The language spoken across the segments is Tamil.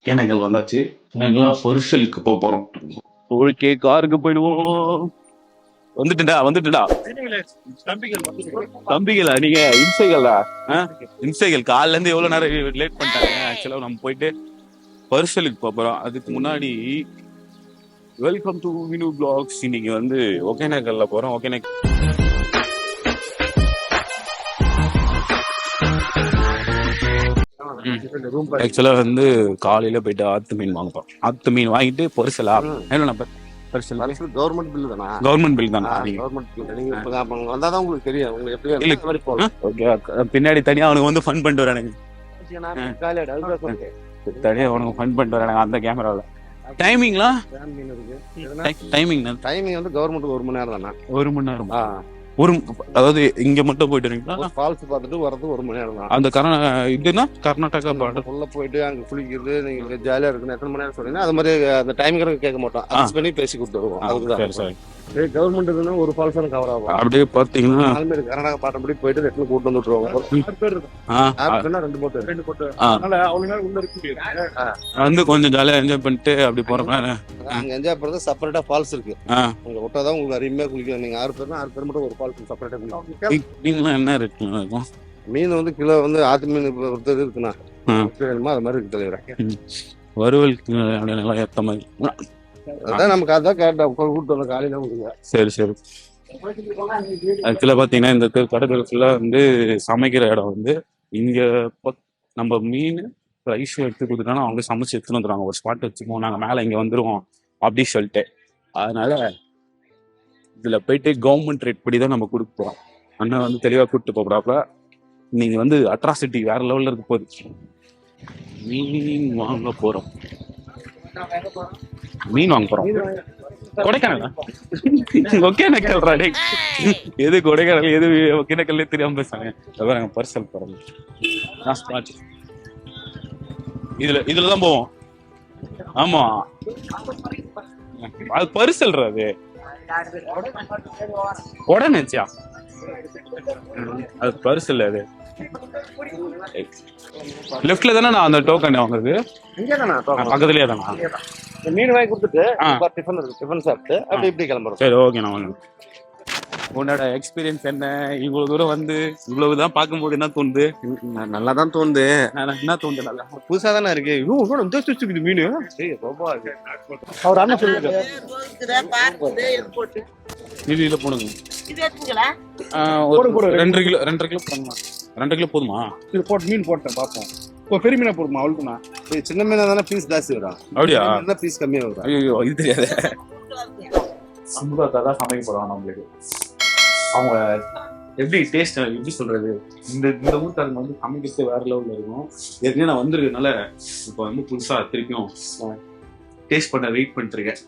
ஒகேனக்கல் வந்தாச்சு. நாங்களாம் பொருசலுக்கு போறோம். ஓகே, காருக்கு போயிடுவோம். வந்துட்டுடா. தம்பிகளா நீங்க? இன்சைகளா? இன்சைகள் காலைல இருந்து எவ்வளவு நேரம் லேட் பண்ணிட்டாங்க. ஆக்சுவலா நம்ம போயிட்டு பரிசலுக்கு போறோம். அதுக்கு முன்னாடி வெல்கம் டு வினு பிளாக்ஸ். இன்னைக்கு வந்து ஒகேனக்கல்ல போறோம். ஒகேனக்கல் ஆக்சுவலா வந்து காலையில போயிட்டு ஆத்து மீன் வாங்குறோம். ஆத்து மீன் வாங்கிட்டு பொரிசலா என்ன கவர்மெண்ட் பில் தானா? கவர்மெண்ட் பில் தானா? Government bill. நீங்க வந்தாதான் உங்களுக்கு தெரியும். உங்களுக்கு எப்படி பின்னாடி தனியா அவனுக்கு வந்து ஃபன் பண்ணிட்டு வரானுங்க. தனியா அவனுக்கு ஃபன் பண்ணிட்டு வரானுங்க அந்த கேமரால. டைமிங்லாம் டைமிங் வந்து கவர்மெண்ட் 1 மணி நேரம் தானா? 1 மணி நேரம். அதாவது இங்க மட்டும் போயிட்டு வரீங்களா? ஃபால்ஸ் பார்த்துட்டு வரது 1 மணி நேரம் தான். அந்த இதுனா கர்நாடகா பார்டர் உள்ள போயிட்டு அங்க குளிக்கிறது நீங்க ஜாலியா இருக்குன்னு எத்தனை மணி நேரம் சொன்னீங்கன்னா அது மாதிரி அந்த டைமிங் கேட்க மாட்டோம். அட்ஜஸ்ட் பண்ணி பேசி கொடுத்துருவோம். அதுதான் கவர்மெண்ட் இதுன்னா ஒரு ஃபால்ஸ் கவர் ஆகும். அப்படியே பாத்தீங்கன்னா கர்நாடகா பாட்டபடி போயிட்டு ரெண்டு கூட்டு வந்து விட்டுருவாங்க. 2 போட்டு வந்து கொஞ்சம் ஜாலியா என்ஜாய் பண்ணிட்டு அப்படி போறோம். அங்க என்ஜாய் பண்றது செப்பரேட்டா ஃபால்ஸ் இருக்கு. உங்க விட்டாதான் உங்களுக்கு அருமையா குளிக்கலாம். நீங்க 6 பேர்னா 6 பேர் மட்டும் ஒரு ஃபால்ஸ் செப்பரேட்டா குளிக்கலாம். என்ன இருக்கு மீன் வந்து கிலோ வந்து ஆத்து மீன் பொறுத்தது இருக்குண்ணா. வேணுமா அது மாதிரி இருக்கு தலைவர. வறுவல் ஏத்த மாதிரி அதான் நமக்கு அதான் கேட்டேன். கூட்டு வந்த காலையில கொடுங்க. சரி. ஆக்சுவலா பாத்தீங்கன்னா இந்த கடற்கரை ஃபுல்லா வந்து சமைக்கிற இடம் வந்து இங்க நம்ம மீன் ரைஸ் எடுத்து கொடுத்துட்டோம்னா அவங்க சமைச்சு எடுத்துன்னு வந்துடுவாங்க. ஒரு ஸ்பாட் வச்சுப்போம், நாங்க மேல இங்க வந்துருவோம் அப்படி சொல்லிட்டு. அதனால இதுல போயிட்டு கவர்மெண்ட் ரேட் படி தான் நம்ம கொடுக்க போறோம். அண்ணன் வந்து தெளிவா கூப்பிட்டு போறாப்புல. நீங்க வந்து அட்ராசிட்டி வேற லெவல்ல இருக்க போகுது. மீன் வாங்க போறோம். கொடைக்கானல் ஒகேனக்கல். எது கொடைக்கானல் எது ஒகேனக்கல்லே தெரியாம பேசுறாங்க. பர்சல் போறோம். இதுலதான் போவோம். ஆமா அது பரிசல்றது உடனேச்சியா அது பரிசல். அது லெஃப்ட்ல தானே நான் அந்த டோக்கன் வாங்குறது. பக்கத்துலயே தானா? மீன் வாங்கி கொடுத்துட்டு டிஃபன் சாப்பிட்டு அப்படி இப்படி கிளம்புறோம். சரி, ஓகே. நான் வாங்க. உன்னோட எக்ஸ்பீரியன்ஸ் என்ன? இவ்வளவு தூரம் வந்து இவ்வளவுதான் பார்க்கும்போது என்ன தோணுது? நல்லா தான் தோணுது. என்ன தோணுது? நல்லா புதுசா தானே இருக்கு. மீன் அவர் அண்ணன் சொல்லுங்க. இதுல போடுங்க. 2.5 கிலோ 2.5 கிலோ போடுங்க. 2 கிலோ போதுமா? இது போட்டு மீன் போட்டேன் பார்ப்போம். இப்போ பெரிய மீனா போடுமா? அவ்வளோண்ணா. சின்ன மீனா தானே பீஸ் ஜாஸ்தி வரும். அப்படியா? பீஸ் கம்மியாக வரும். ஐயோ, இது தெரியாது. சம்பளத்தான் சமைக்க போறாங்க நம்மளுக்கு. அவங்க எப்படி டேஸ்ட் எப்படி சொல்றது, இந்த ஊருக்காரங்க வந்து சமைக்கிறது வேற லெவல்ல இருக்கும். ஏற்கனவே நான் வந்திருக்கனால இப்போ வந்து புதுசா திருப்பியும் டேஸ்ட் பண்ண வெயிட் பண்ணிட்டு இருக்கேன்.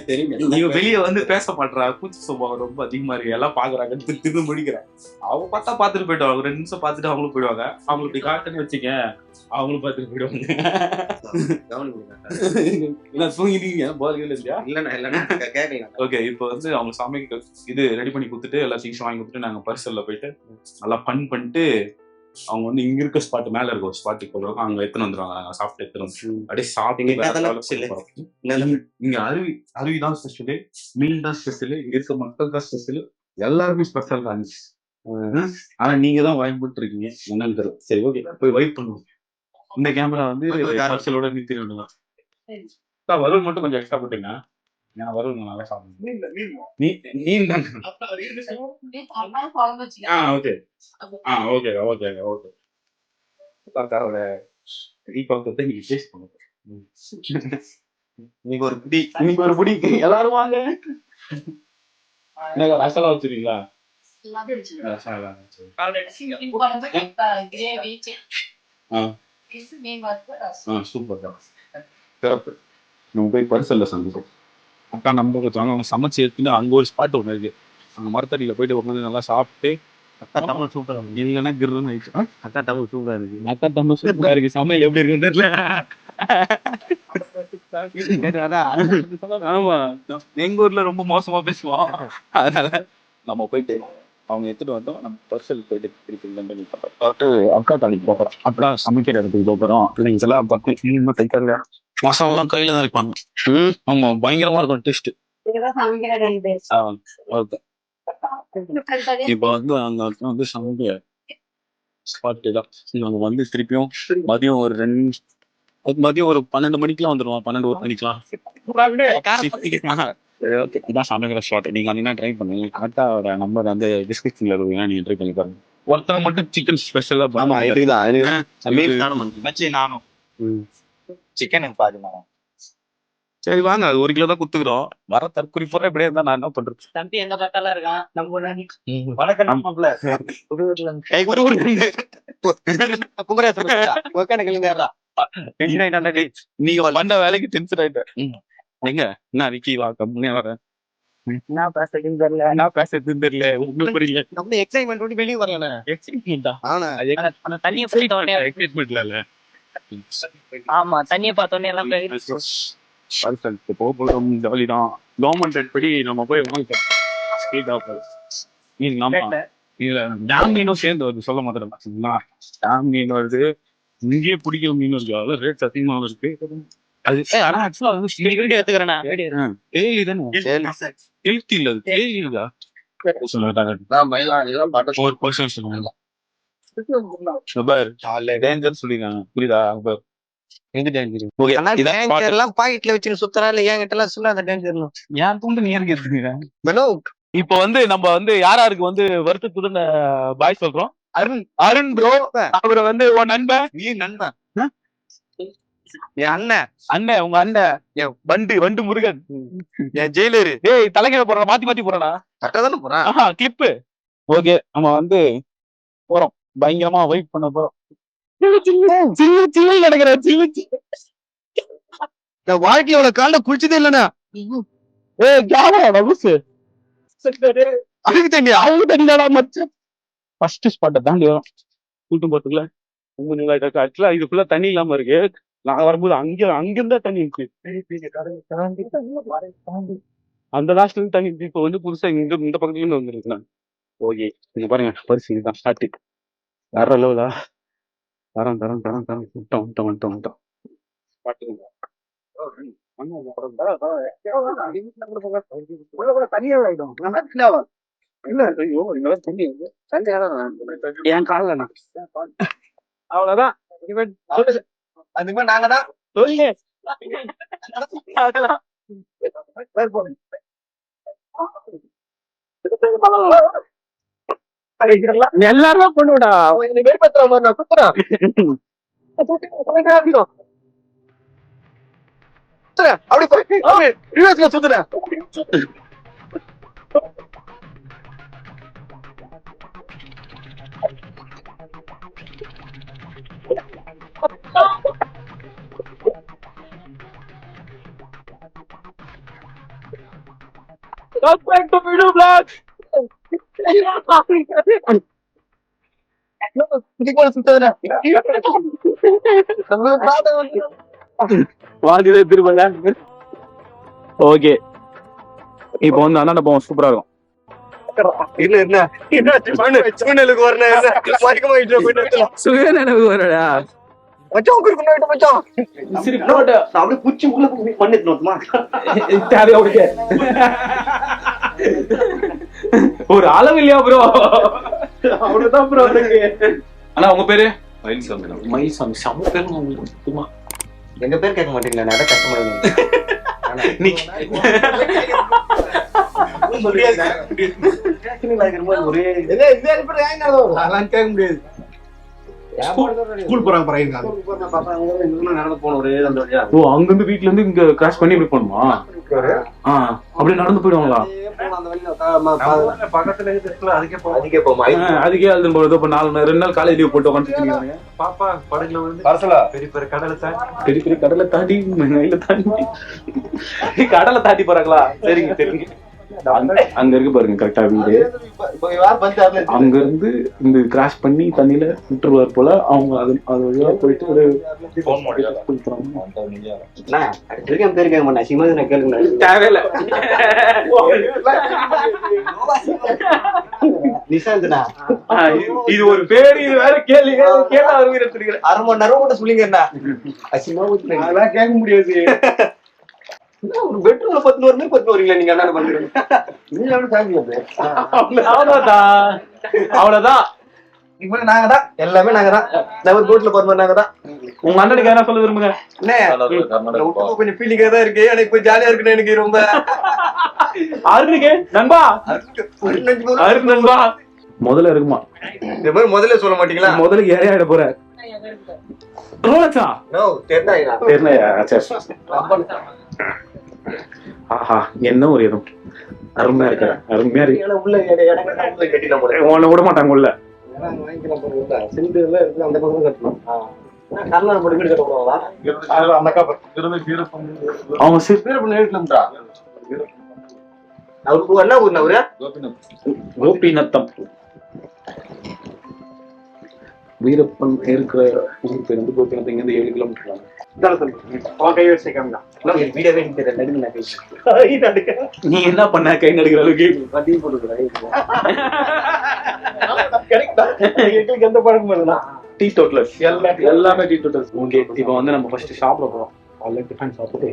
தெரியும் நீங்க வெளியே வந்து பேச மாட்டா. கூச்சு சுபாவம் ரொம்ப அதிகமா இருக்கு. எல்லாம் பாக்குறாங்க, திரு முடிக்கிறேன். அவங்க பார்த்தா பாத்துட்டு போயிடுவாங்க. 2 நிமிஷம் பார்த்துட்டு அவங்களும் போயிடுவாங்க. அவங்களுக்கு இப்படி காட்டுன்னு வச்சுக்க, அவங்களும் பார்த்துட்டு போயிடுவாங்க. தூங்கிட்டீங்க போதைகள் இல்லையா? இல்லைண்ணா கேட்கல. ஓகே, இப்போ வந்து அவங்க சமைக்க இது ரெடி பண்ணி கொடுத்துட்டு எல்லா திங்ஸும் வாங்கி கொடுத்துட்டு நாங்க பரிசல்ல போயிட்டு நல்லா ஃபன் பண்ணிட்டு அவங்க வந்து இங்க இருக்க ஸ்பாட் மேல இருக்க ஒரு ஸ்பாட்டுக்கு போடுவாங்க. அங்க எடுத்துன்னு வந்துருவாங்க. சாப்பிட்டு எடுத்துட்டு அப்படியே சாப்பிட்டு இங்க அருவிதான் ஸ்பெஷலு, மீன் தான் ஸ்பெஷலு, இங்க இருக்க மக்கள் தான் ஸ்பெஷலு, எல்லாருமே ஸ்பெஷல் தான். ஆனா நீங்க தான் வாய்ப்பு இருக்கீங்க என்னன்னு தெரியல. சரி, ஓகே, போய் வைப் பண்ணுவோம். இந்த கேமரா வந்து பார்சலோட நிறுத்தி விடுங்க. வறுவல் மட்டும் கொஞ்சம் எக்ஸ்ட்ரா போட்டீங்க. வறுவல் நல்லா சாப்பிடுங்க. நீ தான் ஓகே. Okay okay okay. காக்காவோட ரீபாக்கத்தை நீங்க டேஸ்ட் பண்ணுங்க. இன்னைக்கு ஒரு புடி எல்லாரும் வாங்க. ரசலா வச்சிருக்கீங்களா? சூப்பர். நம்ம போய் பரிசல்ல சந்திப்போம். அக்கா நம்பர் வச்சாங்க. அவங்க சமைச்சு எடுத்துட்டு அங்க ஒரு ஸ்பாட் ஒண்ணு இருக்கு. அங்க மரத்தடியில போயிட்டு உட்காந்து நல்லா சாப்பிட்டு இல்லைன்னா கிருன்னு ஆயிடுச்சு. அக்கா தமிழ் சூப்பரா இருக்கு. அக்கா தமிழ் சூப்பரா இருக்கு. சமையல் எப்படி இருக்குன்னு தெரியல. ஆமா, எங்க ஊர்ல ரொம்ப மோசமா பேசுவோம். அதனால நம்ம போயிட்டு அவங்க எடுத்துட்டு வந்தோம். நம்ம பர்சல் போயிட்டு திருப்பி லண்டன் அக்கா தாலிக்கு போகிறோம். அப்படா சமைக்கிற இடத்துக்கு போகிறோம். பிள்ளைங்க எல்லாம் பார்த்து இன்னும் தைக்கல மசாலாம் கையில தான் இருப்பாங்க. ஆமா பயங்கரமா இருக்கும் டேஸ்ட். ஓகே இப்போ வந்து அங்க வந்து சமைக்க ஸ்பாட்டு தான். அங்க வந்து திருப்பியும் மதியம் ஒரு 12 மணிக்கெல்லாம் வந்துடுவான். 12 மணிக்கெல்லாம் ஓகே இதான் சமைக்கிற ஸ்பாட். நீங்க வந்தீங்கன்னா ட்ரை பண்ணுங்க. கரெக்டா ஒரு நம்பர் வந்து டிஸ்கிரிப்ஷன்ல இருக்குங்க. நீங்க ட்ரை பண்ணி பாருங்க. ஒருத்தர் மட்டும் சிக்கன் ஸ்பெஷலா சிக்கன் பாருங்க. சரி வாங்க, அது 1 கிலோ தான் குத்துக்கிறோம். வர தற்கொலை போற இப்படியே இருந்தா நான் என்ன பண்றது? தம்பி எங்க பக்கத்துல இருக்கான் நம்ம நீங்க வந்த வேலைக்கு டென்ஷன் ஆயிட்ட. எங்க என்ன விக்கி வா கம்முனே வர. என்ன பேசுறதுன்னு தெரியல. என்ன பேசுறதுன்னு தெரியல. உங்களுக்கு புரியல. நம்ம எக்ஸைட்மெண்ட் ஓடி வெளிய வரலனே. எக்ஸைட்மென்ட்டா? ஆனா அந்த தண்ணிய போயிட்ட உடனே எக்ஸைட்மென்ட் இல்ல. ஆமா தண்ணிய பார்த்த உடனே எல்லாம் போகிறோம். ஜாலிதான். கவர்மெண்ட் படி நம்ம போய் வாங்கிட்டோம். இதுல டேம் மீனும் சேர்ந்து வருது. சொல்ல மாட்டேன். டேம் மீன் வருது. இங்கேயே பிடிக்கிற மீன் இருக்கு. அதாவது ரேட் அதிகமாக இருக்கு. அது ஆனா ஆக்சுவலா வந்து எடுத்துக்கிறேன். தேயிலை தானே. ஹெல்த்தி இல்ல அது. தேயிலா ஒரு பர்சன் சொல்லுவாங்க. டேஞ்சர் சொல்லிருக்காங்க. புரியுதா? பாக்கெட்ல வச்சு சுத்தரா இல்ல என்கிட்ட எல்லாம் சொல்ல அந்த டேஞ்சர் ஏன் தூண்டு நீ எனக்கு எடுத்துக்கிறேன். இப்ப வந்து நம்ம வந்து யாராருக்கு வந்து வருத்தத்துடன் பாய் சொல்றோம். அருண் ப்ரோ. அவரை வந்து உன் நண்பன். நீ நண்பன் என் அண்ணன் உங்க அண்ணன் வண்டு முருகன். என் ஜெயிலரு. ஏய் தலைக்கிற போற மாத்தி போறடா. கரெக்டா தானே போறான். கிளிப்பு. ஓகே நம்ம வந்து போறோம். பயங்கரமா வெயிட் பண்ண போறோம். வாழ்க்கையில உனக்கு காலைல குளிச்சதே இல்லைண்ணா. அதுக்கு தண்ணி அவங்க தண்ணிடா மச்சான். ஃபர்ஸ்ட் ஸ்பாட்டை தாண்டி வரும். கூட்டம் போறதுக்குள்ள ஆக்சுவலா இதுக்குள்ள தண்ணி இல்லாம இருக்கு. நாங்க வரும்போது அங்கிருந்தா தண்ணி இருக்கு. அந்த லாஸ்ட்ல இருந்து தண்ணி இப்ப வந்து புதுசா இந்த பக்கத்துல இருந்து வந்துருக்கு. ஓகே நீங்க பாருங்க பரிசு இதுதான் ஸ்டார்ட். வேற லெவலா. தரம் வந்துட்டோம். பாட்டுங்க தனியா ஆயிடும். இல்ல ஐயோ இங்கெல்லாம் தண்ணி என் கால அவ்வளவுதான். அது மாதிரி நாங்க தான் எல்லாரும் பண்ணுடா. வெறுப்பத்துற மாதிரி நான் சுத்துறேன். அப்படி சுத்துறேன். ஓகே இப்ப வந்து அண்ணா போவோம். சூப்பரா இருக்கும். சுயநனவு வரடா. ஒரு அளவு இல்லையா ப்ரோ? அவ்வளவுதான் ப்ரோ. ஆனா உங்க பேரு மயில்சாமி. சம பேரு. எங்க பேர் கேட்க மாட்டீங்களா? நிறைய கஷ்டப்படுங்க. அங்கிருந்து வீட்டுல இருந்து இங்க கிராஸ் பண்ணி இப்படி போகணுமா? அப்படியே நடந்து போயிடுவாங்களா? அதுக்கே அழுது போறது. இப்ப 2 நாள் காலேஜ் லீவ் போட்டு உட்காந்து பாப்பா படகுல வந்து பெரிய கடலை தாண்டி கடலை தாண்டி போறாங்களா? சரிங்க. அங்க இருக்கு பாருங்க கரெக்டா வீடு. அங்க இருந்து இந்த கிராஸ் பண்ணி தண்ணியில விட்டுருவார் போல. அவங்க அது வழியா போயிட்டு ஒரு பேர் கேட்க மாட்டேன். சிமது நான் கேளுங்க. தேவையில்லை. நிசாந்தனா இது ஒரு பேரு, இது வேற கேள்வி கேட்டா அவர் எடுத்துருக்கிறேன். 1/2 மணி நேரம் கூட சொல்லிங்கண்ணா. அசிமா அதெல்லாம் கேட்க முடியாது. ஒரு பெட்ரூம்ல 10 வருமே 10 வரீங்களா நீங்க என்ன பண்றீங்க? நீங்க எப்படி சாப்பிடுறது? அவ்வளவுதான். இப்ப நாங்க தான் எல்லாமே நாங்க தான். நம்ம ரோட்ல போறோம் நாங்க தான். உங்க அண்ணனுக்கு என்ன சொல்ல விரும்புங்க? கொஞ்சம் ஃபீலிங்கா தான் இருக்கு. ஆனா இப்ப ஜாலியா இருக்குன்னு எனக்கு ரொம்ப. அருணுக்கு நண்பா, அருண் நண்பா முதல்ல இருக்குமா? இந்த மாதிரி முதல்ல சொல்ல மாட்டீங்களா? முதல்ல இறையாயிட போற ரோலக்ஸா? தெரியலையா? ஆஹா, என்ன ஒரு இடம். அருமையா இருக்கு, அருமையா இருக்கு. உள்ள கட்டினா உன்னை விட மாட்டாங்க உள்ள. அந்த பக்கம் கட்டணும். கர்நாடக போட்டு வீடு கட்டக்கூடாதா? அவங்க அவருக்கு என்ன ஊர்னா அவரு? கோபிநத்தம். வீரப்பன் இருக்கிற ஊர் பேர் வந்து கோபிநத்தம். இங்க இருந்து 7 கிலோமீட்டர். நீ என்ன பண்ண கை நடுக்கிற அளவுக்கு? எந்த பழக்கமும் இல்ல. டீ டோட்டலர்ஸ் எல்லாமே டீ டோட்டலர்ஸ். ஓகே, இப்போ வந்து நம்ம ஃபர்ஸ்ட் சாப்பிட போறோம். ஆல்ரெடி டிஃபன் சாப்பிட்டு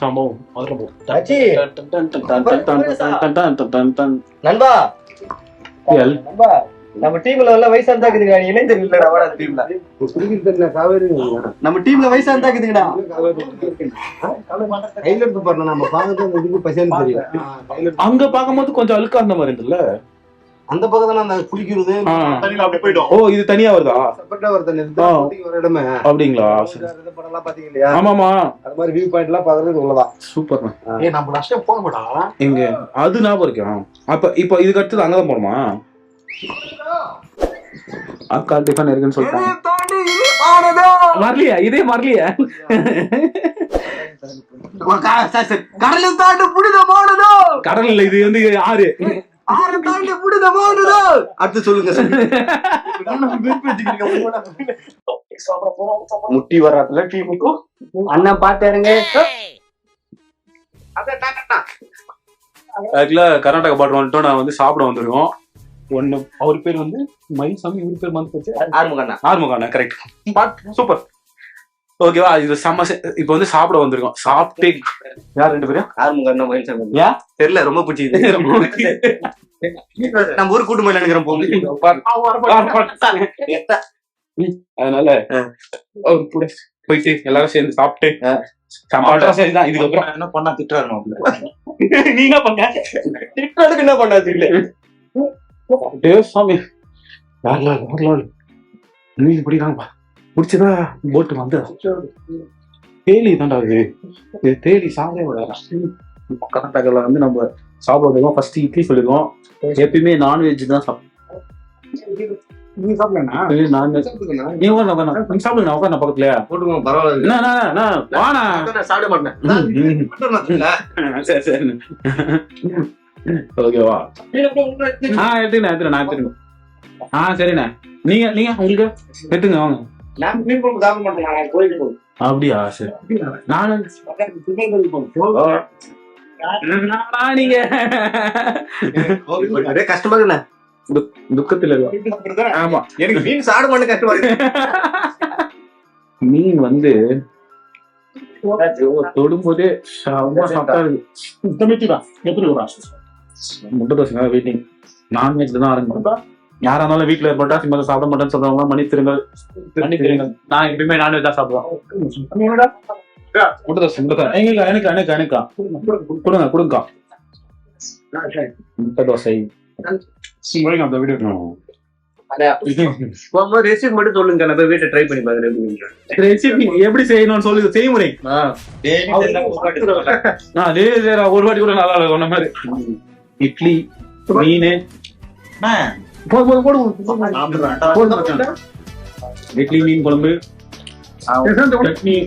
சம்பவம் முதல்ல போறோம். நண்பா நண்பா, நம்ம டீம்ல எல்லாம் வயசா இருந்தாக்குதுங்க. இளைஞர் இல்லடா வாடா டீம்ல. நம்ம டீம்ல வயசா இருந்தாக்குதுங்கடா. கையில இருந்து பாருங்க, நம்ம பாக்கறது இதுக்கு பசங்க தெரியும். அங்க பாக்கும்போது கொஞ்சம் அழுக்கா இருந்த மாதிரி இருந்துல்ல. அந்த பக்கம் தான் அந்த குளிக்கிறது தண்ணில அப்படியே போய்டும். ஓ, இது தனியா வருதா? செப்பரேட்டா வருது. இந்த ஒரு இடமே அப்படிங்களா? படம் எல்லாம் பாத்தீங்க இல்லையா? ஆமாமா, அது மாதிரி வியூ பாயிண்ட் எல்லாம் பாக்குறது உள்ளதான். சூப்பர். நம்ம லாஸ்ட் டைம் போக மாட்டோம் எங்க அது ஞாபகம் இருக்கா? அப்ப இப்போ இதுக்கு அடுத்தது அங்கதான் போணுமா? அக்கா டிஃபன் இருக்குன்னு சொல்லிட்டாங்க. மறலியா? இதே மறலியா? கடலில் தாண்டி புனித மாடுதோ. கடல் இல்ல, இது வந்து ஆறு. ஆறு தாண்டி புனித மாடுதோ. அடுத்து சொல்லுங்க. முட்டி வராதுல டீமுக்கும். அண்ணா பாத்தாருங்க. அதுல கர்நாடகா பாட்டு வந்துட்டோம். நான் வந்து சாப்பிட வந்திருக்கோம். ஒண்ணு அவர் பேர் வந்து மயில்சாமி, இவர் பேர் வந்து ஆறுமுகண்ணா. Correct, super. ஓகேவா? இது செம்ம. இப்ப வந்து சாப்பிட வந்திருக்கோம். சாப்பிட்டு யார் 2 பேரும்? ஆறுமுகண்ணா மயில்சாமி. ஏன் தெரியல, ரொம்ப பிடிச்சது. நம்ம ஊர் கூட்டு மயில நினைக்கிறோம் போங்க. அதனால அவர் கூட போயிட்டு எல்லாரும் சேர்ந்து சாப்பிட்டு சரிதான். இதுக்கப்புறம் என்ன பண்ணா திட்டுறாரு? நீங்க பண்ண திட்டுறதுக்கு என்ன பண்ணா தெரியல. சாமி மீன் பிடிக்காங்கப்பா. பிடிச்சதா போட்டு வந்து தேலி தாண்டா. இது தேலி சாப்பிட விட. கர்நாடகால வந்து நம்ம சாப்பிடுவோம். ஃபர்ஸ்ட் இட்லி சொல்லிடுவோம். எப்பயுமே நான்வெஜ் தான் சாப்பிடுவோம். நீங்க சாப்பிடலண்ணா? நான்வெஜ் நீ சாப்பிடுங்க. உட்காந்து பக்கத்துலயா போட்டுக்கோங்க, பரவாயில்ல. வாணா சாப்பிட மாட்டேன். சரி சரி, ஓகேவா? எடுத்துங்க. சரிண்ணா. நீங்க நீங்க உங்களுக்கு எடுத்துங்க, வாங்க. அப்படியா? சரி. நீங்க கஷ்டமா இருக்குண்ணா. துக்கத்துல. ஆமா, எனக்கு மீன் சாப்பிட மாட்டேன், கஷ்டமா இருக்கு. மீன் வந்து தொடும்போதே சாப்பிட்டா முட்டை தோசை வெயிட்டிங். நான்வெஜ் தான் ஆரம்பிக்கும். யாரா இருந்தாலும் வீட்டுல பொட்டாசி மேல சாப்பிட மாட்டேன்னு சொல்றவங்க மன்னித்திருங்கள். நான் எப்பயுமே நான்வெஜ் தான் சாப்பிடுவேன். முட்டை தோசை எனக்கு கொடுங்க முட்டை தோசை. அந்த வீடியோ ரெசிபி மட்டும் சொல்லுங்க, நான் வீட்டை ட்ரை பண்ணி பாக்குறேன். ரெசிபி எப்படி செய்யணும்னு சொல்லி செய்முறை ஒரு வாட்டி கூட நல்லா இருக்கும். மாதிரி இட்லி, மீன், இட்லி, மீன் குழம்பு, சட்னி.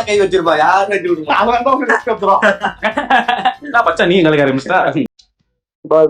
கை வச்சிருப்பா யாரு நீ எங்களுக்கு ஆரம்பிச்சிட்டா. பாய்.